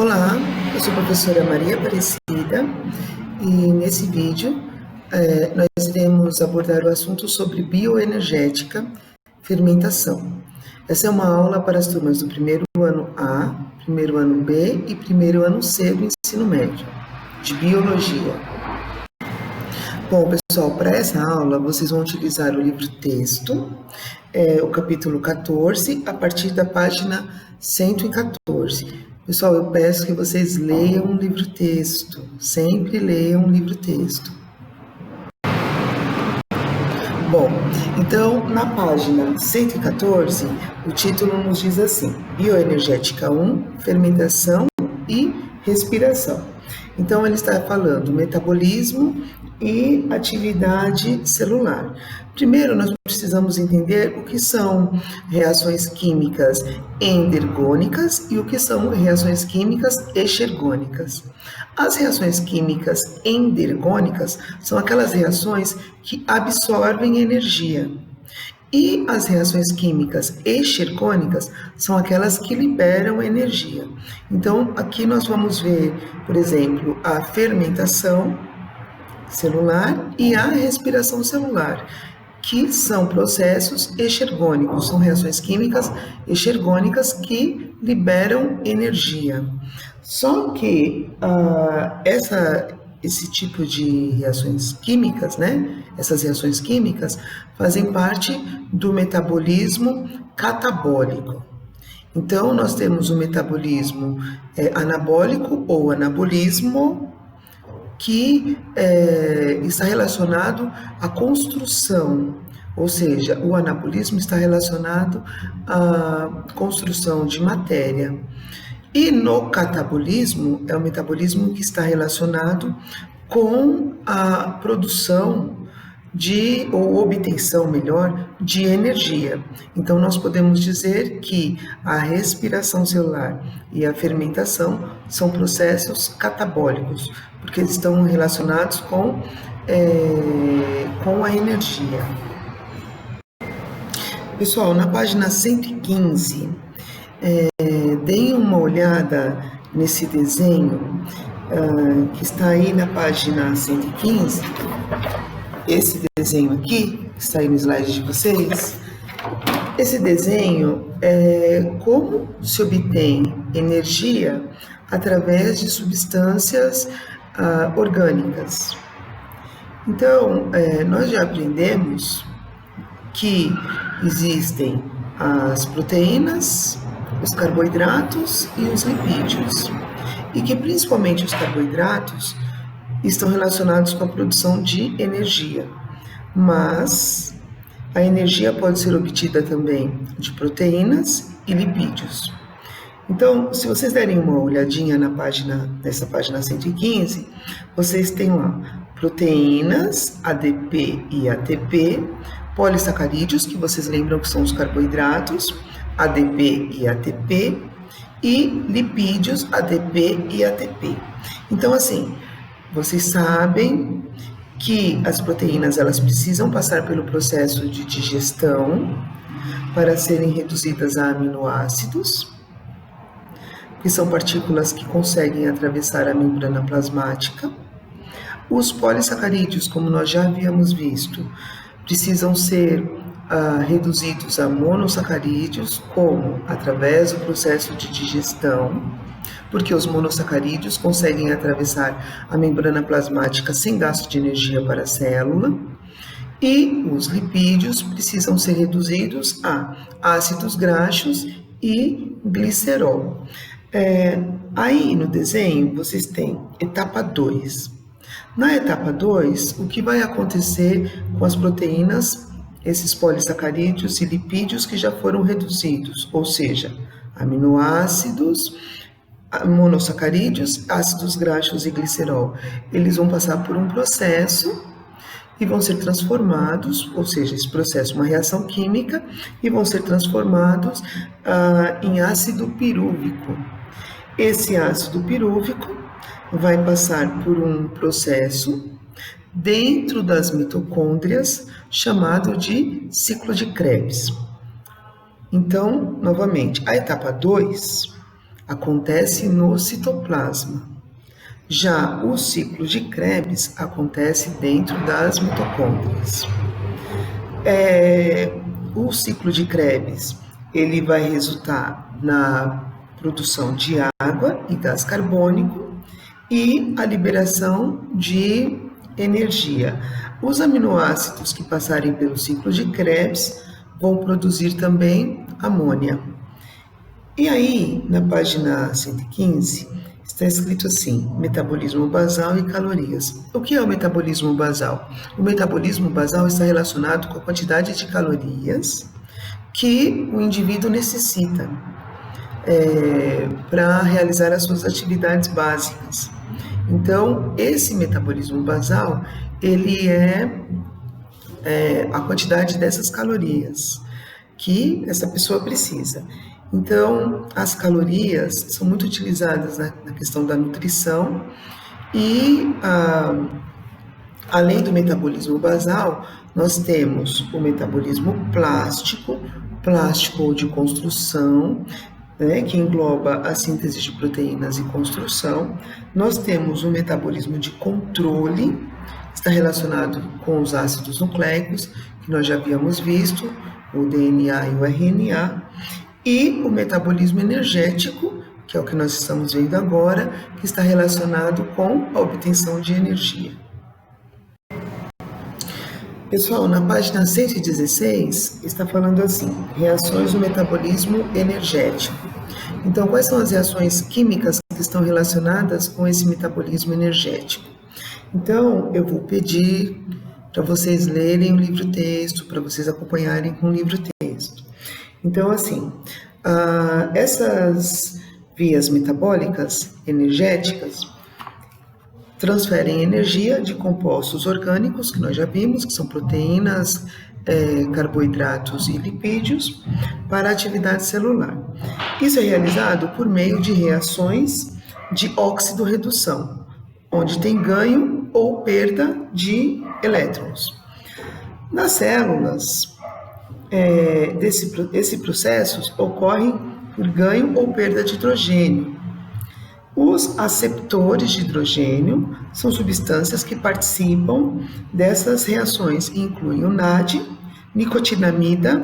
Olá, eu sou a professora Maria Aparecida e nesse vídeo nós iremos abordar o assunto sobre bioenergética, fermentação. Essa é uma aula para as turmas do primeiro ano A, primeiro ano B e primeiro ano C do ensino médio, de biologia. Bom, pessoal, para essa aula vocês vão utilizar o livro-texto, o capítulo 14, a partir da página 114. Pessoal, eu peço que vocês leiam um livro-texto, sempre leiam um livro-texto. Bom, então, na página 114, o título nos diz assim: Bioenergética 1, fermentação e respiração. Então, ele está falando metabolismo e atividade celular. Primeiro, nós precisamos entender o que são reações químicas endergônicas e o que são reações químicas exergônicas. As reações químicas endergônicas são aquelas reações que absorvem energia. E as reações químicas exergônicas são aquelas que liberam energia. Então, aqui nós vamos ver, por exemplo, a fermentação celular e a respiração celular, que são processos exergônicos, são reações químicas exergônicas que liberam energia. Só que esse tipo de reações químicas, né? Essas reações químicas fazem parte do metabolismo catabólico. Então, nós temos o metabolismo anabólico ou anabolismo, que está relacionado à construção, ou seja, o anabolismo está relacionado à construção de matéria. E no catabolismo, é o metabolismo que está relacionado com a produção ou obtenção, melhor, de energia. Então, nós podemos dizer que a respiração celular e a fermentação são processos catabólicos, porque eles estão relacionados com a energia. Pessoal, na página 115, deem uma olhada nesse desenho que está aí na página 115. Esse desenho aqui, que está aí no slide de vocês, esse desenho é como se obtém energia através de substâncias orgânicas. Então, nós já aprendemos que existem as proteínas, os carboidratos e os lipídios, e que principalmente os carboidratos estão relacionados com a produção de energia, mas a energia pode ser obtida também de proteínas e lipídios. Então, se vocês derem uma olhadinha nessa página 115, vocês têm lá proteínas, ADP e ATP, polissacarídeos, que vocês lembram que são os carboidratos, ADP e ATP, e lipídios, ADP e ATP. Então, assim, vocês sabem que as proteínas elas precisam passar pelo processo de digestão para serem reduzidas a aminoácidos, que são partículas que conseguem atravessar a membrana plasmática. Os polissacarídeos, como nós já havíamos visto, precisam ser reduzidos a monossacarídeos, como através do processo de digestão, porque os monossacarídeos conseguem atravessar a membrana plasmática sem gasto de energia para a célula, e os lipídios precisam ser reduzidos a ácidos graxos e glicerol. Aí no desenho vocês têm etapa 2. Na etapa 2, o que vai acontecer com as proteínas, esses polissacarídeos e lipídios que já foram reduzidos, ou seja, aminoácidos, monossacarídeos, ácidos graxos e glicerol. Eles vão passar por um processo e vão ser transformados, ou seja, esse processo é uma reação química, e vão ser transformados em ácido pirúvico. Esse ácido pirúvico vai passar por um processo dentro das mitocôndrias chamado de ciclo de Krebs. Então, novamente, a etapa 2 acontece no citoplasma. Já o ciclo de Krebs acontece dentro das mitocôndrias. O ciclo de Krebs, ele vai resultar na produção de água e gás carbônico e a liberação de energia. Os aminoácidos que passarem pelo ciclo de Krebs vão produzir também amônia. E aí, na página 115, está escrito assim: metabolismo basal e calorias. O que é o metabolismo basal? O metabolismo basal está relacionado com a quantidade de calorias que o indivíduo necessita para realizar as suas atividades básicas. Então, esse metabolismo basal, ele é a quantidade dessas calorias que essa pessoa precisa. Então, as calorias são muito utilizadas na questão da nutrição e, além do metabolismo basal, nós temos o metabolismo plástico ou de construção, né, que engloba a síntese de proteínas e construção. Nós temos o metabolismo de controle, está relacionado com os ácidos nucleicos, que nós já havíamos visto, o DNA e o RNA, e o metabolismo energético, que é o que nós estamos vendo agora, que está relacionado com a obtenção de energia. Pessoal, na página 116, está falando assim: reações do metabolismo energético. Então, quais são as reações químicas que estão relacionadas com esse metabolismo energético? Então, eu vou pedir para vocês lerem o livro-texto, para vocês acompanharem com o livro-texto. Então, assim, essas vias metabólicas energéticas transferem energia de compostos orgânicos, que nós já vimos, que são proteínas, carboidratos e lipídios, para a atividade celular. Isso é realizado por meio de reações de óxido-redução, onde tem ganho ou perda de elétrons. Nas células, esse processo ocorre por ganho ou perda de hidrogênio. Os aceptores de hidrogênio são substâncias que participam dessas reações e incluem o NAD, nicotinamida,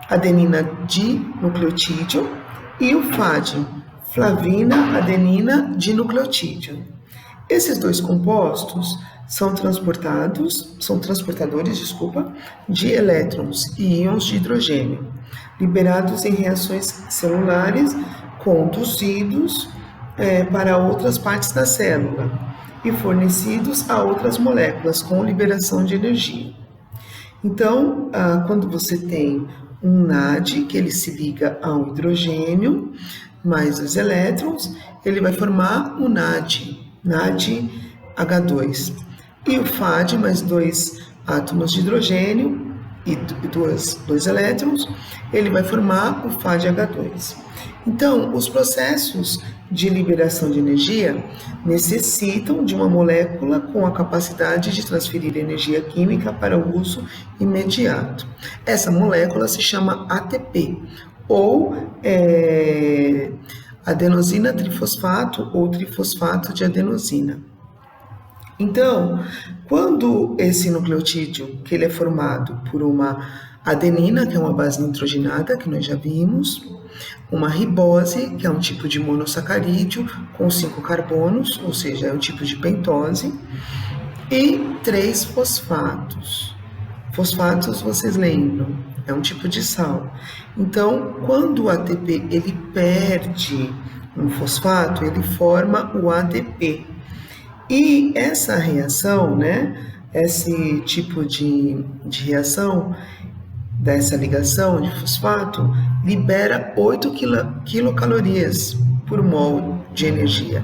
adenina dinucleotídeo, e o FAD, flavina adenina dinucleotídeo. Esses dois compostos são transportadores, de elétrons e íons de hidrogênio, liberados em reações celulares, conduzidos para outras partes da célula e fornecidos a outras moléculas com liberação de energia. Então, quando você tem um NAD, que ele se liga a um hidrogênio, mais os elétrons, ele vai formar o NADH2. E o FAD, mais dois átomos de hidrogênio e dois elétrons, ele vai formar o FADH2. Então, os processos de liberação de energia necessitam de uma molécula com a capacidade de transferir energia química para o uso imediato. Essa molécula se chama ATP, ou adenosina trifosfato ou trifosfato de adenosina. Então, quando esse nucleotídeo, que ele é formado por uma adenina, que é uma base nitrogenada, que nós já vimos, uma ribose, que é um tipo de monossacarídeo com 5 carbonos, ou seja, é um tipo de pentose, e 3 fosfatos. Fosfatos, vocês lembram, é um tipo de sal. Então, quando o ATP ele perde um fosfato, ele forma o ADP. E essa reação, esse tipo de reação, dessa ligação de fosfato, libera 8 quilocalorias por mol de energia.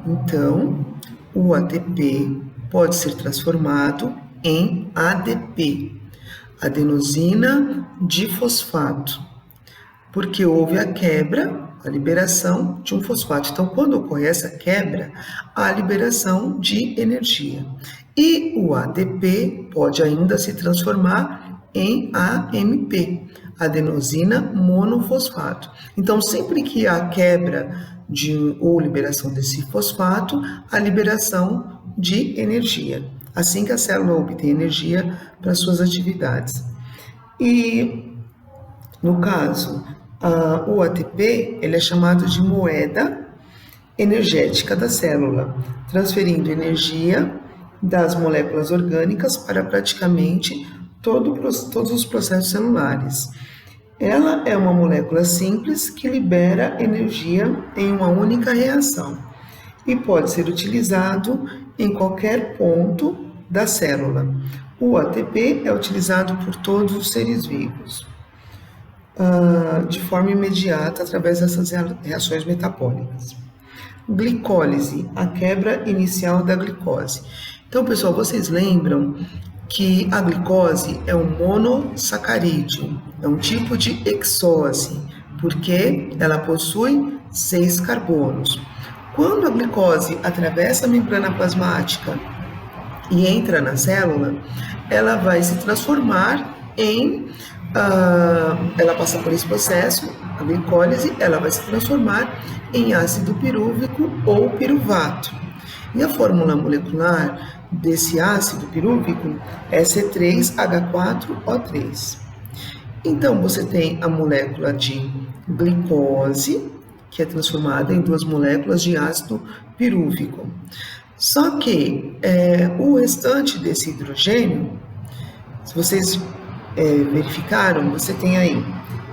Então, o ATP pode ser transformado em ADP, adenosina difosfato, porque houve a quebra, a liberação de um fosfato. Então, quando ocorre essa quebra, há liberação de energia. E o ADP pode ainda se transformar em AMP, adenosina monofosfato. Então, sempre que há quebra ou liberação desse fosfato, a liberação de energia, assim que a célula obtém energia para suas atividades. E, no caso, o ATP, ele é chamado de moeda energética da célula, transferindo energia das moléculas orgânicas para praticamente todos os processos celulares. Ela é uma molécula simples que libera energia em uma única reação e pode ser utilizado em qualquer ponto da célula. O ATP é utilizado por todos os seres vivos de forma imediata através dessas reações metabólicas. Glicólise, a quebra inicial da glicose. Então, pessoal, vocês lembram que a glicose é um monossacarídeo, é um tipo de hexose, porque ela possui 6 carbonos. Quando a glicose atravessa a membrana plasmática e entra na célula, ela vai se transformar ela passa por esse processo, a glicólise, ela vai se transformar em ácido pirúvico ou piruvato. E a fórmula molecular desse ácido pirúvico é C3H4O3. Então, você tem a molécula de glicose, que é transformada em 2 moléculas de ácido pirúvico. Só que o restante desse hidrogênio, se vocês verificaram, você tem aí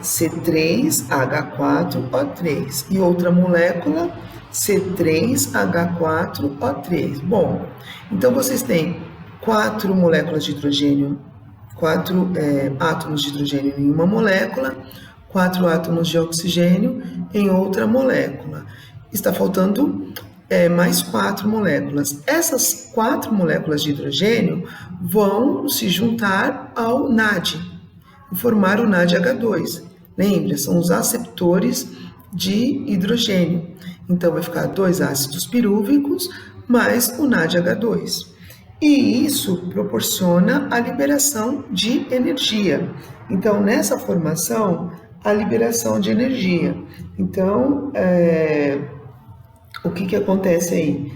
C3H4O3 e outra molécula C3H4O3. Bom, então vocês têm 4 moléculas de hidrogênio, 4 átomos de hidrogênio em uma molécula, 4 átomos de oxigênio em outra molécula. Está faltando mais 4 moléculas. Essas 4 moléculas de hidrogênio vão se juntar ao NAD e formar o NADH2. Lembra, são os aceptores de hidrogênio. Então, vai ficar 2 ácidos pirúvicos mais o NADH2. E isso proporciona a liberação de energia. Então, nessa formação, a liberação de energia. Então, o que acontece aí?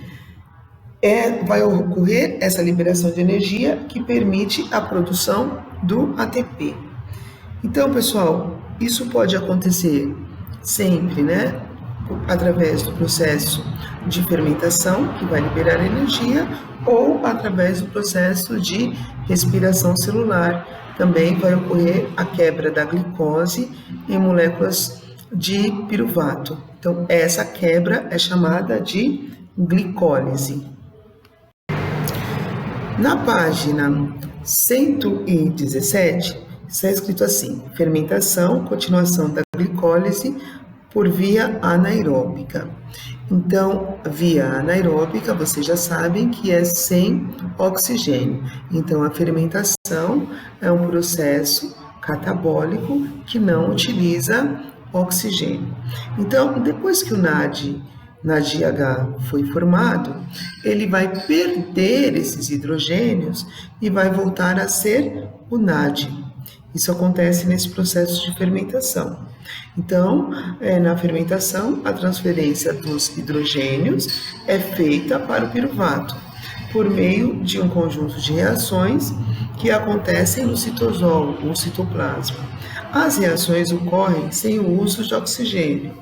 Vai ocorrer essa liberação de energia que permite a produção do ATP. Então, pessoal, isso pode acontecer sempre, né? Através do processo de fermentação, que vai liberar energia, ou através do processo de respiração celular. Também vai ocorrer a quebra da glicose em moléculas de piruvato. Então, essa quebra é chamada de glicólise. Na página 117, está escrito assim: fermentação, continuação da glicólise por via anaeróbica. Então, via anaeróbica, vocês já sabem que é sem oxigênio. Então, a fermentação é um processo catabólico que não utiliza oxigênio. Então, depois que o NADH foi formado, ele vai perder esses hidrogênios e vai voltar a ser o NAD. Isso acontece nesse processo de fermentação. Então, na fermentação, a transferência dos hidrogênios é feita para o piruvato, por meio de um conjunto de reações que acontecem no citosol, no citoplasma. As reações ocorrem sem o uso de oxigênio.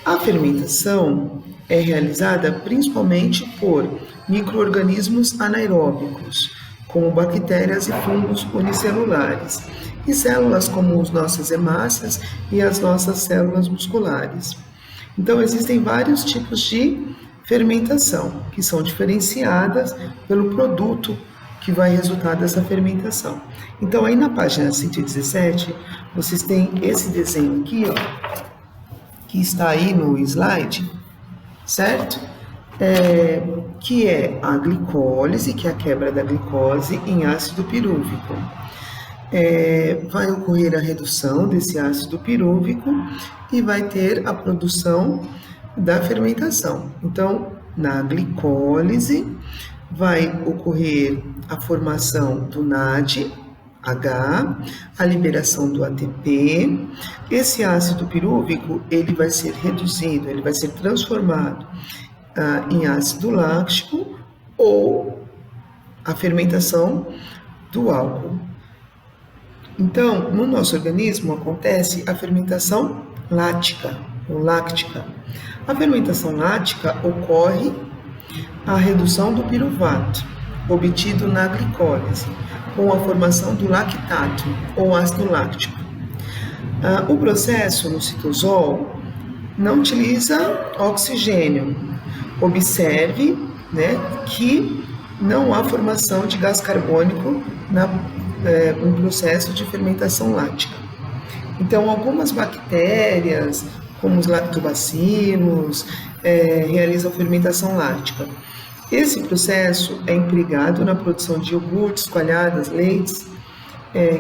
A fermentação é realizada principalmente por micro-organismos anaeróbicos, como bactérias e fungos unicelulares, e células como as nossas hemácias e as nossas células musculares. Então, existem vários tipos de fermentação, que são diferenciadas pelo produto que vai resultar dessa fermentação. Então, aí na página 117, vocês têm esse desenho aqui, ó, que está aí no slide, certo? Que é a glicólise, que é a quebra da glicose em ácido pirúvico. Vai ocorrer a redução desse ácido pirúvico e vai ter a produção da fermentação. Então, na glicólise, vai ocorrer a formação do NAD, a liberação do ATP. Esse ácido pirúvico, ele vai ser reduzido, ele vai ser transformado em ácido láctico ou a fermentação do álcool. Então, no nosso organismo acontece a fermentação lática ou láctica. A fermentação lática ocorre a redução do piruvato, obtido na glicólise, com a formação do lactato ou ácido láctico. O processo no citosol não utiliza oxigênio. Observe, que não há formação de gás carbônico no processo de fermentação lática. Então, algumas bactérias, como os lactobacilos, realizam fermentação lática. Esse processo é empregado na produção de iogurtes, coalhadas, leites,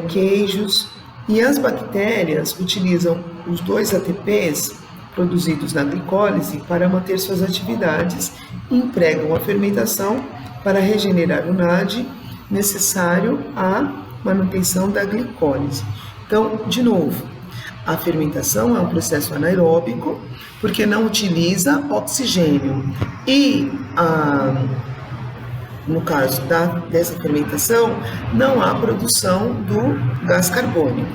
queijos, e as bactérias utilizam os 2 ATPs produzidos na glicólise para manter suas atividades e empregam a fermentação para regenerar o NAD necessário à manutenção da glicólise. Então, de novo, a fermentação é um processo anaeróbico porque não utiliza oxigênio e, no caso dessa fermentação, não há produção do gás carbônico.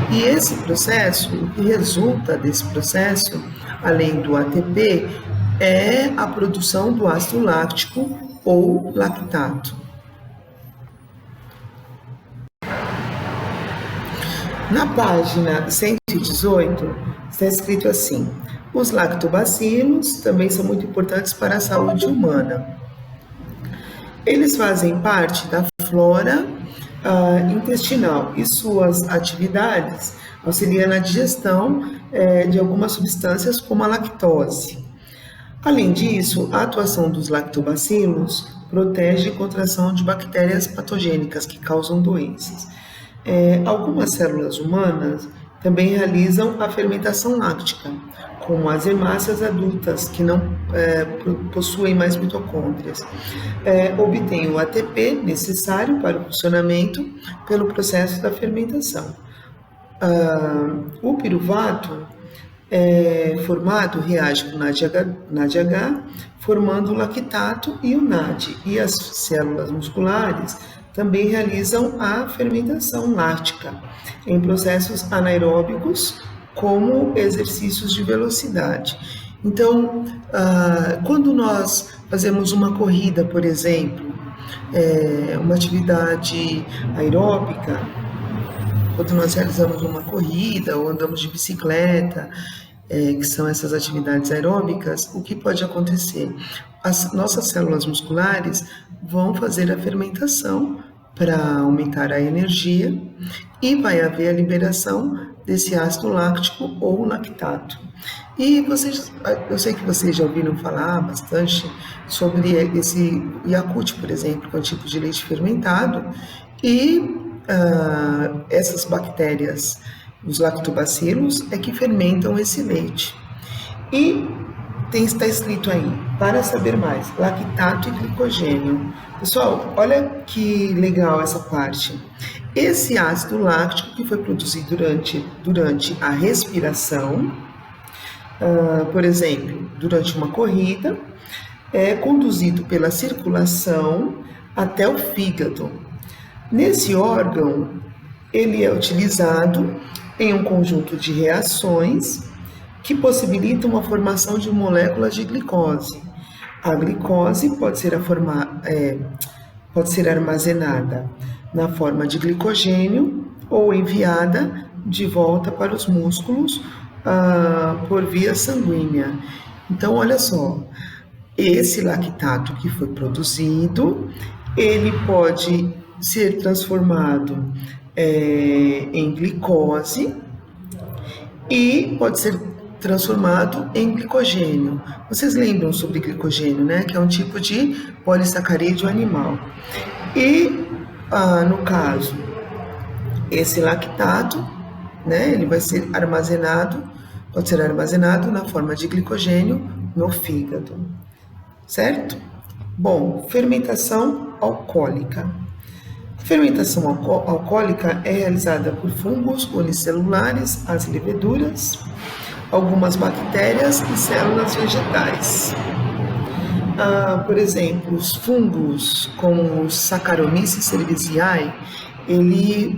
E esse processo, o que resulta desse processo, além do ATP, é a produção do ácido láctico ou lactato. Na página 118, está escrito assim: os lactobacilos também são muito importantes para a saúde humana. Eles fazem parte da flora intestinal e suas atividades auxiliam na digestão de algumas substâncias como a lactose. Além disso, a atuação dos lactobacilos protege contra a ação de bactérias patogênicas que causam doenças. Algumas células humanas também realizam a fermentação láctica, como as hemácias adultas, que não possuem mais mitocôndrias. Obtêm o ATP necessário para o funcionamento pelo processo da fermentação. O piruvato formado reage com o NADH, formando o lactato e o NAD, e as células musculares também realizam a fermentação láctica em processos anaeróbicos, como exercícios de velocidade. Então, quando nós fazemos uma corrida, por exemplo, uma atividade aeróbica, quando nós realizamos uma corrida ou andamos de bicicleta, que são essas atividades aeróbicas, o que pode acontecer? As nossas células musculares vão fazer a fermentação para aumentar a energia e vai haver a liberação desse ácido láctico ou lactato. E eu sei que vocês já ouviram falar bastante sobre esse Yakult, por exemplo, que é um tipo de leite fermentado, e essas bactérias, os lactobacilos, é que fermentam esse leite. E está escrito aí, para saber mais, lactato e glicogênio. Pessoal, olha que legal essa parte. Esse ácido láctico que foi produzido durante a respiração, por exemplo, durante uma corrida, é conduzido pela circulação até o fígado. Nesse órgão, ele é utilizado em um conjunto de reações que possibilitam a formação de moléculas de glicose. A glicose pode ser armazenada na forma de glicogênio ou enviada de volta para os músculos por via sanguínea. Então, olha só, esse lactato que foi produzido, ele pode ser transformado em glicose e pode ser transformado em glicogênio. Vocês lembram sobre glicogênio, né? Que é um tipo de polissacarídeo animal. E, no caso, esse lactato, né? Ele vai ser armazenado, pode ser armazenado na forma de glicogênio no fígado, certo? Bom, fermentação alcoólica. Fermentação alcoólica é realizada por fungos unicelulares, as leveduras, algumas bactérias e células vegetais. Por exemplo, os fungos como o Saccharomyces cerevisiae, ele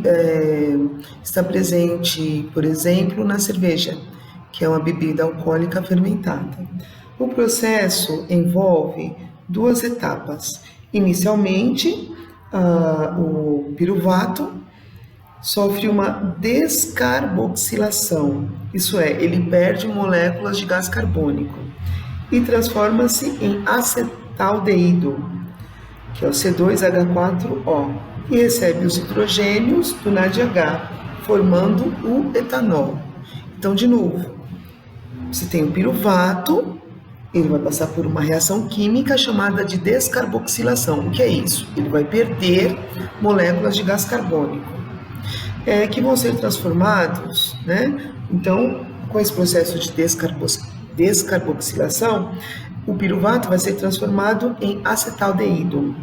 está presente, por exemplo, na cerveja, que é uma bebida alcoólica fermentada. O processo envolve duas etapas. Inicialmente, o piruvato sofre uma descarboxilação, isso é, ele perde moléculas de gás carbônico e transforma-se em acetaldeído, que é o C2H4O, e recebe os hidrogênios do NADH, formando o etanol. Então, de novo, você tem o piruvato, ele vai passar por uma reação química chamada de descarboxilação. O que é isso? Ele vai perder moléculas de gás carbônico, que vão ser transformados, né? Então, com esse processo de descarboxilação, o piruvato vai ser transformado em acetaldeído.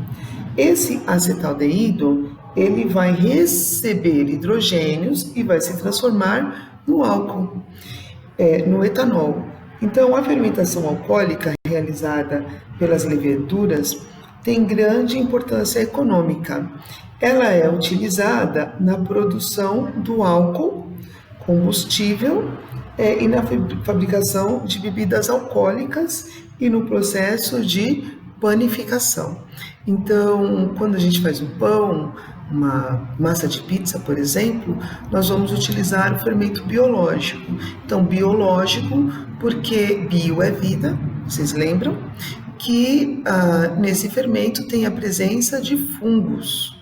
Esse acetaldeído, ele vai receber hidrogênios e vai se transformar no álcool, no etanol. Então, a fermentação alcoólica realizada pelas leveduras tem grande importância econômica. Ela é utilizada na produção do álcool, combustível, e na fabricação de bebidas alcoólicas e no processo de panificação. Então, quando a gente faz um pão, uma massa de pizza, por exemplo, nós vamos utilizar o fermento biológico. Então, biológico porque bio é vida, vocês lembram? Que nesse fermento tem a presença de fungos.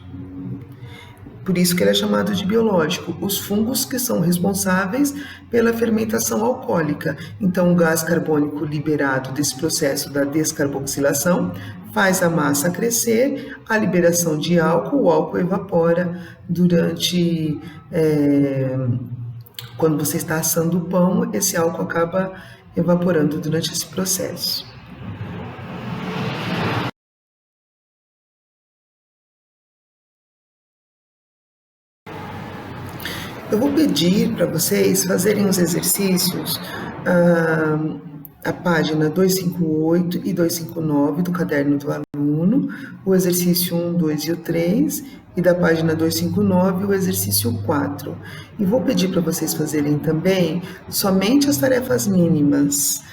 Por isso que ele é chamado de biológico. Os fungos que são responsáveis pela fermentação alcoólica. Então, o gás carbônico liberado desse processo da descarboxilação faz a massa crescer, a liberação de álcool, o álcool evapora durante... quando você está assando o pão, esse álcool acaba evaporando durante esse processo. Eu vou pedir para vocês fazerem os exercícios, a página 258 e 259 do caderno do aluno, o exercício 1, 2 e o 3, e da página 259 o exercício 4. E vou pedir para vocês fazerem também somente as tarefas mínimas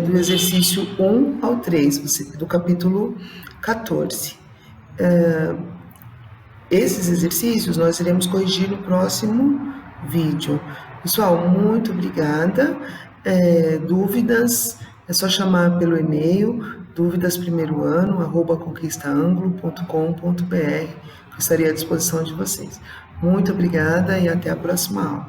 do exercício 1 ao 3, do capítulo 14. Esses exercícios nós iremos corrigir no próximo vídeo. Pessoal, muito obrigada. Dúvidas, é só chamar pelo e-mail dúvidasprimeiro-ano@conquistaanglo.com.br. Estarei à disposição de vocês. Muito obrigada e até a próxima aula.